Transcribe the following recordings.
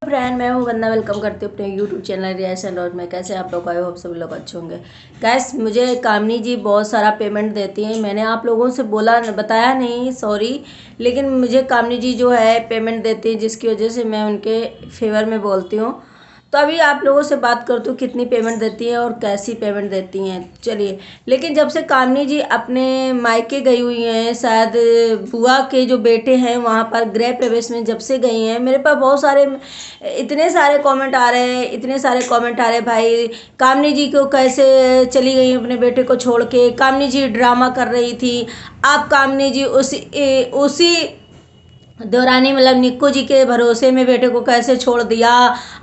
Friend, मैं हूँ वंदना। Welcome करती हूँ अपने यूट्यूब चैनल रिएक्शन और में। कैसे आप लोग? आई होप सब लोग अच्छे होंगे। गैस, मुझे कामनी जी बहुत सारा पेमेंट देती हैं। मैंने आप लोगों से बताया नहीं, सॉरी। लेकिन मुझे कामनी जी जो है पेमेंट देती है, जिसकी वजह से मैं उनके फेवर में बोलती हूँ। तो अभी आप लोगों से बात करती हूँ कितनी पेमेंट देती हैं और कैसी पेमेंट देती हैं। चलिए, लेकिन जब से कामनी जी अपने मायके गई हुई हैं, शायद बुआ के जो बेटे हैं वहाँ पर गृह प्रवेश में जब से गई हैं, मेरे पास बहुत सारे इतने सारे कमेंट आ रहे हैं, इतने सारे कमेंट आ रहे हैं। भाई, कामनी जी को कैसे चली गई अपने बेटे को छोड़ के? कामनी जी ड्रामा कर रही थी। आप कामनी जी उसी देवरानी मतलब निक्कू जी के भरोसे में बेटे को कैसे छोड़ दिया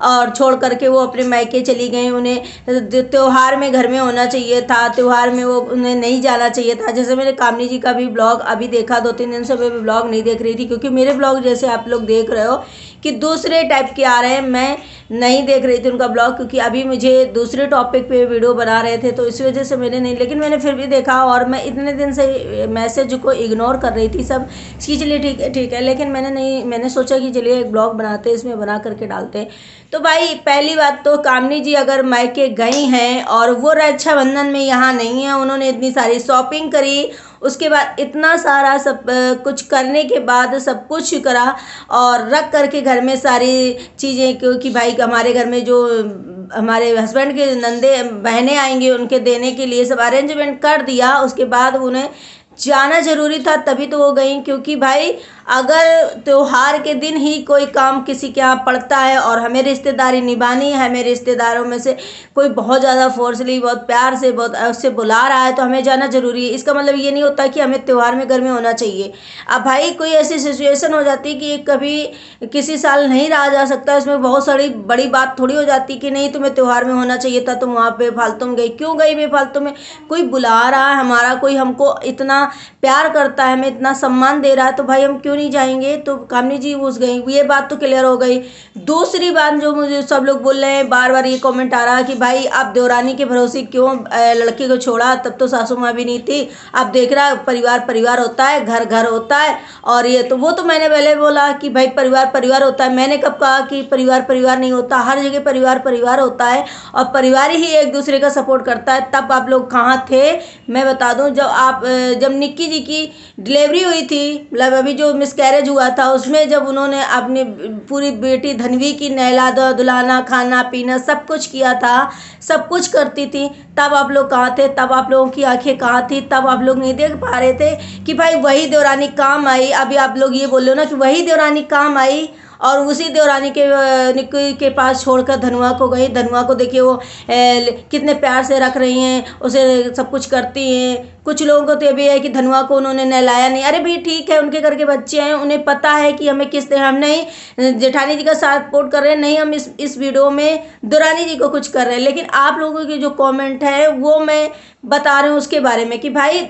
और छोड़ करके वो अपने मायके चली गई। उन्हें त्योहार में घर में होना चाहिए था, त्योहार में वो उन्हें नहीं जाना चाहिए था। जैसे मैंने कामनी जी का भी ब्लॉग अभी देखा, 2-3 दिन से मैं ब्लॉग नहीं देख रही थी, क्योंकि मेरे ब्लॉग जैसे आप लोग देख रहे हो कि दूसरे टाइप के आ रहे हैं। मैं नहीं देख रही थी उनका ब्लॉग, क्योंकि अभी मुझे दूसरे टॉपिक पे वीडियो बना रहे थे, तो इस वजह से मैंने नहीं। लेकिन मैंने फिर भी देखा, और मैं इतने दिन से मैसेज को इग्नोर कर रही थी सब कि चलिए ठीक है ठीक है, लेकिन मैंने सोचा कि चलिए एक ब्लॉग बनाते, इसमें बना करके डालते हैं। तो भाई, पहली बात तो कामनी जी अगर मायके गई हैं और वो रक्षाबंधन में यहाँ नहीं है, उन्होंने इतनी सारी शॉपिंग करी, उसके बाद इतना सारा सब कुछ करने के बाद सब कुछ करा और रख करके घर में सारी चीज़ें, क्योंकि भाई हमारे घर में जो हमारे हस्बैंड के नंदे बहनें आएंगी उनके देने के लिए सब अरेंजमेंट कर दिया। उसके बाद उन्हें जाना जरूरी था, तभी तो वो गई। क्योंकि भाई, अगर त्योहार के दिन ही कोई काम किसी के यहाँ पड़ता है और हमें रिश्तेदारी निभानी है, हमें रिश्तेदारों में से कोई बहुत ज़्यादा फोर्सली, बहुत प्यार से, बहुत उससे बुला रहा है, तो हमें जाना जरूरी है। इसका मतलब ये नहीं होता कि हमें त्योहार में घर में होना चाहिए। अब भाई, कोई ऐसी सिचुएशन हो जाती है कि कभी किसी साल नहीं रहा जा सकता, इसमें बहुत सारी बड़ी बात थोड़ी हो जाती कि नहीं तुम्हें त्योहार में होना चाहिए था, तुम वहाँ पे फालतू में गई। क्यों गई बेफालतू में? कोई बुला रहा है हमारा, कोई हमको इतना प्यार करता है, हमें इतना सम्मान दे रहा है, तो भाई हम क्यों नहीं जाएंगे? तो कामनी जी घुस गई, ये बात तो क्लियर हो गई। दूसरी बात जो मुझे सब लोग बोल रहे हैं, बार बार ये कमेंट आ रहा है कि भाई आप देवरानी के भरोसे क्यों लड़की को छोड़ा? तब तो सासू माँ भी नहीं थी। आप देख रहा, परिवार परिवार होता है, घर घर होता है। और ये तो वो तो मैंने पहले बोला कि भाई परिवार परिवार होता है। मैंने कब कहा कि परिवार परिवार नहीं होता? हर जगह परिवार परिवार होता है और परिवार ही एक दूसरे का सपोर्ट करता है। तब आप लोग कहाँ थे? मैं बता दूं, जब निक्की जी की डिलीवरी हुई थी, मतलब अभी जो मिसकैरेज हुआ था, उसमें जब उन्होंने अपनी पूरी बेटी धनवी की नहला धुलाना, खाना पीना सब कुछ किया था, सब कुछ करती थी, तब आप लोग कहाँ थे? तब आप लोगों की आंखें कहाँ थी? तब आप लोग नहीं देख पा रहे थे कि भाई वही देवरानी काम आई? अभी आप लोग ये बोल रहे हो ना कि वही देवरानी काम आई, और उसी देवरानी के निक्की के पास छोड़कर धनुआ को गई। धनुआ को देखिए, वो कितने प्यार से रख रही हैं, उसे सब कुछ करती हैं। कुछ लोगों को तो ये भी है कि धनुआ को उन्होंने नहलाया नहीं। अरे भाई ठीक है, उनके घर के बच्चे हैं, उन्हें पता है कि हमें किस तरह, हम नहीं जेठानी जी का सपोर्ट कर रहे हैं, नहीं हम इस वीडियो में दुरानी जी को कुछ कर रहे हैं। लेकिन आप लोगों के जो कमेंट है वो मैं बता रही हूँ उसके बारे में कि भाई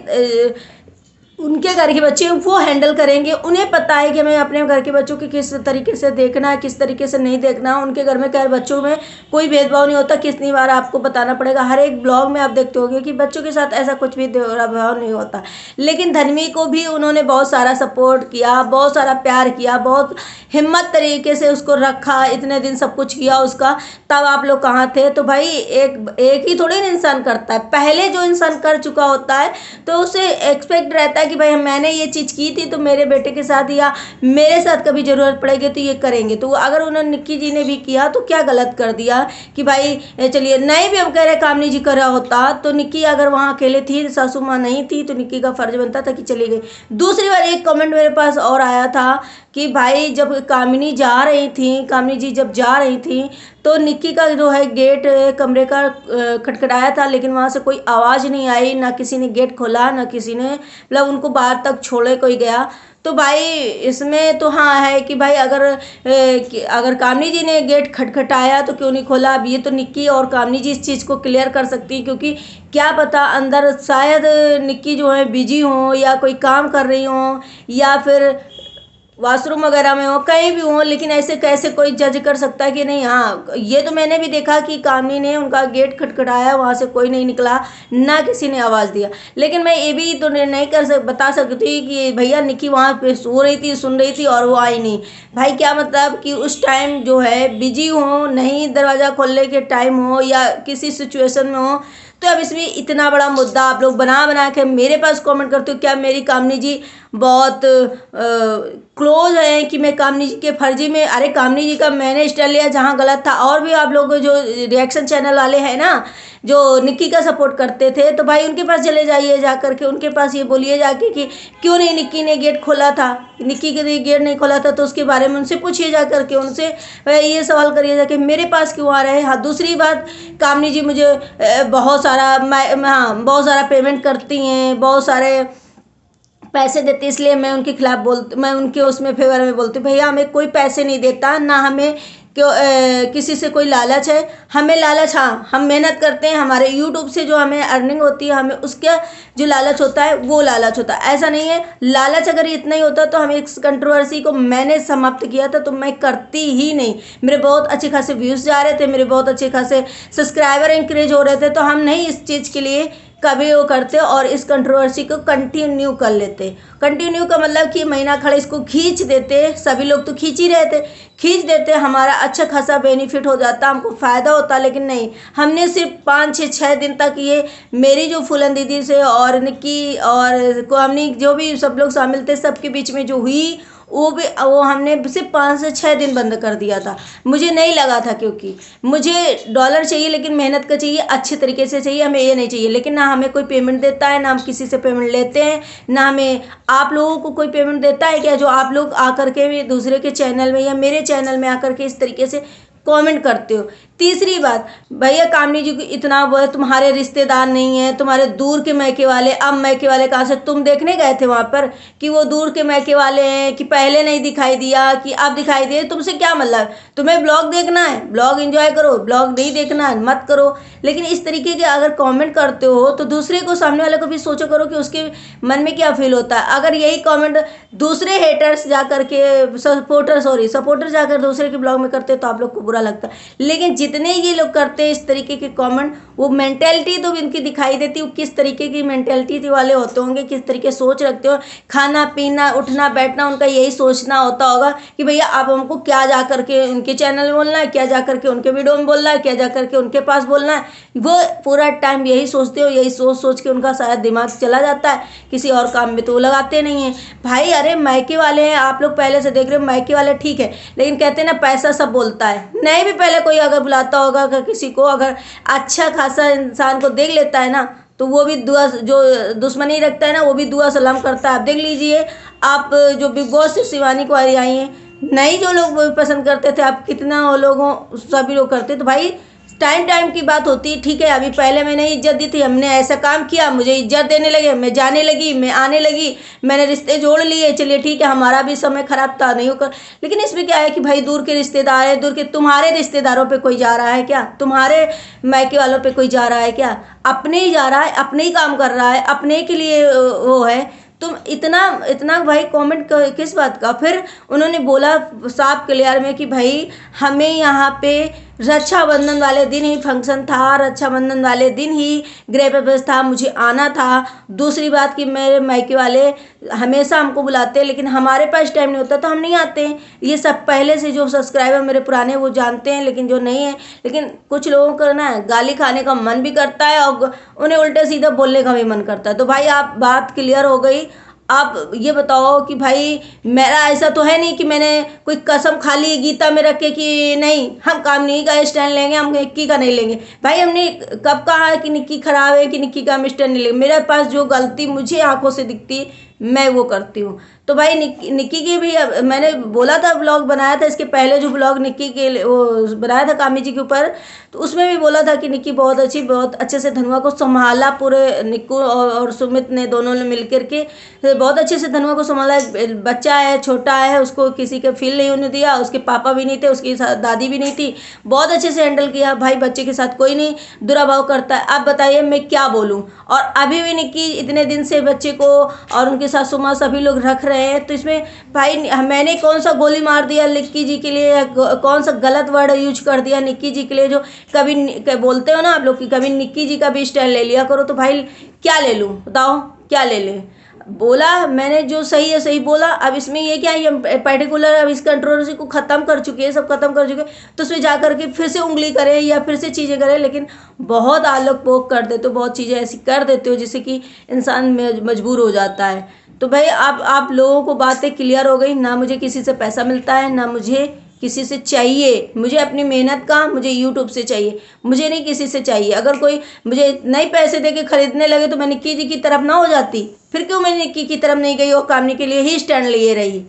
उनके घर के बच्चे वो हैंडल करेंगे, उन्हें पता है कि हमें अपने घर के बच्चों की किस तरीके से देखना है, किस तरीके से नहीं देखना है। उनके घर में क्या बच्चों में कोई भेदभाव नहीं होता। कितनी बार आपको बताना पड़ेगा? हर एक ब्लॉग में आप देखते होंगे कि बच्चों के साथ ऐसा कुछ भी भेदभाव नहीं होता। लेकिन धनवी को भी उन्होंने बहुत सारा सपोर्ट किया, बहुत सारा प्यार किया, बहुत हिम्मत तरीके से उसको रखा, इतने दिन सब कुछ किया उसका। तब आप लोग कहाँ थे? तो भाई, एक ही थोड़ी ना इंसान करता है, पहले जो इंसान कर चुका होता है तो उसे एक्सपेक्ट रहता है कि भाई मैंने ये चीज़ की थी, तो मेरे बेटे के साथ या मेरे साथ कभी ज़रूरत पड़ेगी तो ये करेंगे। तो अगर उन्होंने निक्की जी ने भी किया तो क्या गलत कर दिया कि भाई चलिए, नहीं भी हम कह रहे कामनी जी कर रहा होता तो निक्की अगर वहाँ अकेले थी, सासू माँ नहीं थी, तो निक्की का फर्ज बनता था कि चली गई। दूसरी बार एक कमेंट मेरे पास और आया था कि भाई जब कामिनी जी जब जा रही थी तो निक्की का जो है गेट कमरे का खटखटाया था, लेकिन वहाँ से कोई आवाज़ नहीं आई, ना किसी ने गेट खोला, ना किसी ने मतलब उनको बाहर तक छोड़े कोई गया। तो भाई इसमें तो हाँ है कि भाई अगर कामनी जी ने गेट खटखटाया तो क्यों नहीं खोला? अब ये तो निक्की और कामनी जी इस चीज़ को क्लियर कर सकती हैं, क्योंकि क्या पता अंदर शायद निक्की जो है बिजी हो या कोई काम कर रही हो, या फिर वॉशरूम वगैरह में हो, कहीं भी हो, लेकिन ऐसे कैसे कोई जज कर सकता है कि नहीं। हाँ, ये तो मैंने भी देखा कि कामनी ने उनका गेट खटखटाया, वहाँ से कोई नहीं निकला, ना किसी ने आवाज़ दिया। लेकिन मैं ये भी तो नहीं बता सकती कि भैया निक्की वहाँ पे सो रही थी, सुन रही थी और वो आई नहीं। भाई क्या मतलब कि उस टाइम जो है बिजी हो, नहीं दरवाज़ा खोलने के टाइम हो या किसी सिचुएशन में हो, तो अब इसमें इतना बड़ा मुद्दा आप लोग बना बना के मेरे पास कमेंट करते हो। क्या मेरी कामनी जी बहुत क्लोज है कि मैं कामनी जी के फर्जी में? अरे कामनी जी का मैंने स्टाइल लिया जहाँ गलत था। और भी आप लोग जो रिएक्शन चैनल वाले हैं ना, जो निक्की का सपोर्ट करते थे, तो भाई उनके पास चले जाइए, जा करके उनके पास ये बोलिए जाके कि क्यों नहीं निक्की ने गेट खोला था, निक्की के लिए गेट नहीं खोला था, तो उसके बारे में उनसे पूछिए जा करके, उनसे ये सवाल करिए जाके मेरे पास क्यों आ रहे हैं। हाँ, दूसरी बात, कामनी जी मुझे बहुत सारा हाँ बहुत सारा पेमेंट करती हैं, बहुत सारे पैसे देते, इसलिए मैं उनके खिलाफ मैं उनके उसमें फेवर में बोलती हूँ। भैया हमें कोई पैसे नहीं देता, ना हमें क्यों किसी से कोई लालच है। हमें लालच, हाँ हम मेहनत करते हैं, हमारे यूट्यूब से जो हमें अर्निंग होती है, हमें उसका जो लालच होता है वो लालच होता है। ऐसा नहीं है, लालच अगर इतना ही होता तो हम इस कंट्रोवर्सी को मैंने समाप्त किया था, तो मैं करती ही नहीं। मेरे बहुत अच्छे खासे व्यूज़ जा रहे थे, मेरे बहुत अच्छे खासे सब्सक्राइबर इंक्रीज हो रहे थे, तो हम नहीं इस चीज़ के लिए कभी वो करते और इस कंट्रोवर्सी को कंटिन्यू कर लेते। कंटिन्यू का मतलब कि महीना खड़े इसको खींच देते, सभी लोग तो खींच ही रहे थे, खींच देते, हमारा अच्छा खासा बेनिफिट हो जाता, हमको फ़ायदा होता। लेकिन नहीं, हमने सिर्फ 5-6 दिन तक ये मेरी जो फूलन दीदी से और निक्की और कोमनी जो भी सब लोग शामिल थे, सबके बीच में जो हुई वो हमने सिर्फ 5 से 6 दिन बंद कर दिया था। मुझे नहीं लगा था, क्योंकि मुझे डॉलर चाहिए, लेकिन मेहनत का चाहिए, अच्छे तरीके से चाहिए, हमें ये नहीं चाहिए। लेकिन ना हमें कोई पेमेंट देता है, ना हम किसी से पेमेंट लेते हैं, ना हमें आप लोगों को कोई पेमेंट देता है क्या, जो आप लोग आकर के भी दूसरे के चैनल में या मेरे चैनल में आकर के इस तरीके से कमेंट करते हो। तीसरी बात, भैया कामनी जी को इतना वो है, तुम्हारे रिश्तेदार नहीं है, तुम्हारे दूर के मैके वाले। अब मैके वाले कहाँ से? तुम देखने गए थे वहाँ पर कि वो दूर के मैके वाले हैं, कि पहले नहीं दिखाई दिया कि अब दिखाई दिए? तुमसे क्या मतलब? तुम्हें ब्लॉग देखना है, ब्लॉग एंजॉय करो, ब्लॉग नहीं देखना है मत करो। लेकिन इस तरीके के अगर कमेंट करते हो तो दूसरे को, सामने वाले को भी सोचो करो कि उसके मन में क्या फील होता है। अगर यही कमेंट दूसरे हेटर्स जा करके, सपोर्टर जाकर दूसरे के ब्लॉग में करते तो आप लोग को बुरा लगता। लेकिन जितने ये लोग करते हैं इस तरीके के कमेंट, वो मेंटेलिटी तो इनकी दिखाई देती, वो किस तरीके की मेंटेलिटी वाले होते होंगे, किस तरीके सोच रखते हो। खाना पीना उठना बैठना उनका यही सोचना होता होगा कि भैया आप हमको क्या जा करके उनके चैनल में बोलना है, क्या जा करके उनके वीडियो में बोलना है, क्या जा करके उनके पास बोलना है। वो पूरा टाइम यही सोचते हो, यही सोच सोच के उनका शायद दिमाग चला जाता है, किसी और काम में तो वो लगाते नहीं है। भाई अरे मायके वाले हैं, आप लोग पहले से देख रहे हो, मायके वाले ठीक है, लेकिन कहते हैं ना पैसा सब बोलता है। नहीं भी पहले कोई अगर बुलाता होगा, अगर किसी को अगर अच्छा खासा इंसान को देख लेता है ना, तो वो भी दुआ, जो दुश्मनी रखता है ना, वो भी दुआ सलाम करता है। आप देख लीजिए, आप जो बिग बॉस से शिवानी को आई हैं, नहीं जो लोग पसंद करते थे, आप कितना लोगों सभी लोग करते। तो भाई टाइम की बात होती है, ठीक है। अभी पहले मैंने इज्जत दी थी, हमने ऐसा काम किया, मुझे इज्जत देने लगे, मैं जाने लगी, मैं आने लगी, मैंने रिश्ते जोड़ लिए, चलिए ठीक है, हमारा भी समय खराब था, नहीं होकर। लेकिन इसमें क्या है कि भाई दूर के रिश्तेदार है, दूर के, तुम्हारे रिश्तेदारों पे कोई जा रहा है क्या? तुम्हारे मायके वालों पे कोई जा रहा है क्या? अपने ही जा रहा है, अपने ही काम कर रहा है, अपने के लिए वो है। तुम इतना भाई कमेंट किस बात का? फिर उन्होंने बोला साफ क्लियर में कि भाई हमें यहाँ पे रक्षाबंधन वाले दिन ही फंक्शन था, रक्षाबंधन वाले दिन ही गृह प्रवेश था, मुझे आना था। दूसरी बात कि मेरे मायके वाले हमेशा हमको बुलाते हैं, लेकिन हमारे पास टाइम नहीं होता तो हम नहीं आते हैं। ये सब पहले से जो सब्सक्राइबर मेरे पुराने वो जानते हैं, लेकिन जो नहीं है, लेकिन कुछ लोगों को ना गाली खाने का मन भी करता है और उन्हें उल्टे सीधा बोलने का भी मन करता है। तो भाई आप बात क्लियर हो गई। आप ये बताओ कि भाई मेरा ऐसा तो है नहीं कि मैंने कोई कसम खा ली गीता में रख के कि नहीं हम कामनी का स्टैंड लेंगे, हम निक्की का नहीं लेंगे। भाई हमने कब कहा है कि निक्की खराब है, कि निक्की का हम स्टैंड नहीं लेंगे? मेरे पास जो गलती मुझे आंखों से दिखती मैं वो करती हूँ। तो भाई निक्की की भी मैंने बोला था, ब्लॉग बनाया था इसके पहले, जो ब्लॉग निक्की के वो बनाया था कामी जी के ऊपर, तो उसमें भी बोला था कि निक्की बहुत अच्छी, बहुत अच्छे से धनुआ को संभाला, पूरे निक्कू और सुमित ने दोनों ने मिल करके बहुत अच्छे से धनुआ को संभाला। बच्चा है, छोटा है, उसको किसी के फील नहीं होने दिया, उसके पापा भी नहीं थे, उसकी दादी भी नहीं थी, बहुत अच्छे से हैंडल किया। भाई बच्चे के साथ कोई नहीं दुराभाव करता है। अब बताइए मैं क्या बोलूँ? और अभी भी निक्की इतने दिन से बच्चे को और उनकी की सासू माँ सभी लोग रख रहे हैं, तो इसमें भाई मैंने कौन सा गोली मार दिया निक्की जी के लिए, कौन सा गलत वर्ड यूज कर दिया निक्की जी के लिए, जो कभी बोलते हो ना आप लोग कि कभी निक्की जी का भी स्टाइल ले लिया करो, तो भाई क्या ले लूँ बताओ, क्या ले लें। बोला मैंने जो सही है सही बोला। अब इसमें ये क्या, ये पर्टिकुलर अब इस कंट्रोवर्सी को ख़त्म कर चुके हैं, सब खत्म कर चुके हैं, तो उसमें जा करके फिर से उंगली करें या फिर से चीज़ें करें, लेकिन बहुत आलोक पोक कर देते हो, बहुत चीज़ें ऐसी कर देते हो जिससे कि इंसान मजबूर हो जाता है। तो भाई आप लोगों को बातें क्लियर हो गई ना, मुझे किसी से पैसा मिलता है ना मुझे किसी से चाहिए, मुझे अपनी मेहनत का मुझे यूट्यूब से चाहिए, मुझे नहीं किसी से चाहिए। अगर कोई मुझे नहीं पैसे दे के खरीदने लगे तो मैं निक्की जी की तरफ ना हो जाती, फिर क्यों मैं निक्की की तरफ नहीं गई और कामनी के लिए ही स्टैंड लिए रही।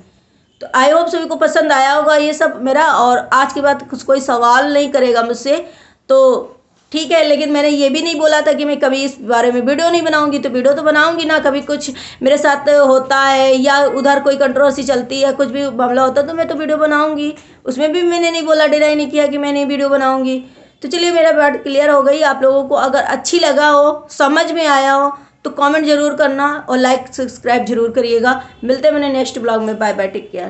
तो आई होप सभी को पसंद आया होगा ये सब मेरा, और आज के बाद कोई सवाल नहीं करेगा मुझसे तो ठीक है। लेकिन मैंने ये भी नहीं बोला था कि मैं कभी इस बारे में वीडियो नहीं बनाऊंगी, तो वीडियो तो बनाऊंगी ना। कभी कुछ मेरे साथ होता है या उधर कोई कंट्रोवर्सी चलती है, कुछ भी मामला होता है, तो मैं तो वीडियो बनाऊंगी। उसमें भी मैंने नहीं बोला, डिनाई नहीं किया कि मैं नहीं वीडियो बनाऊंगी। तो चलिए मेरा बात क्लियर हो गई। आप लोगों को अगर अच्छी लगा हो, समझ में आया हो, तो कमेंट जरूर करना और लाइक सब्सक्राइब जरूर करिएगा। मिलते हैं मैंने नेक्स्ट ब्लॉग में। Bye bye, take care.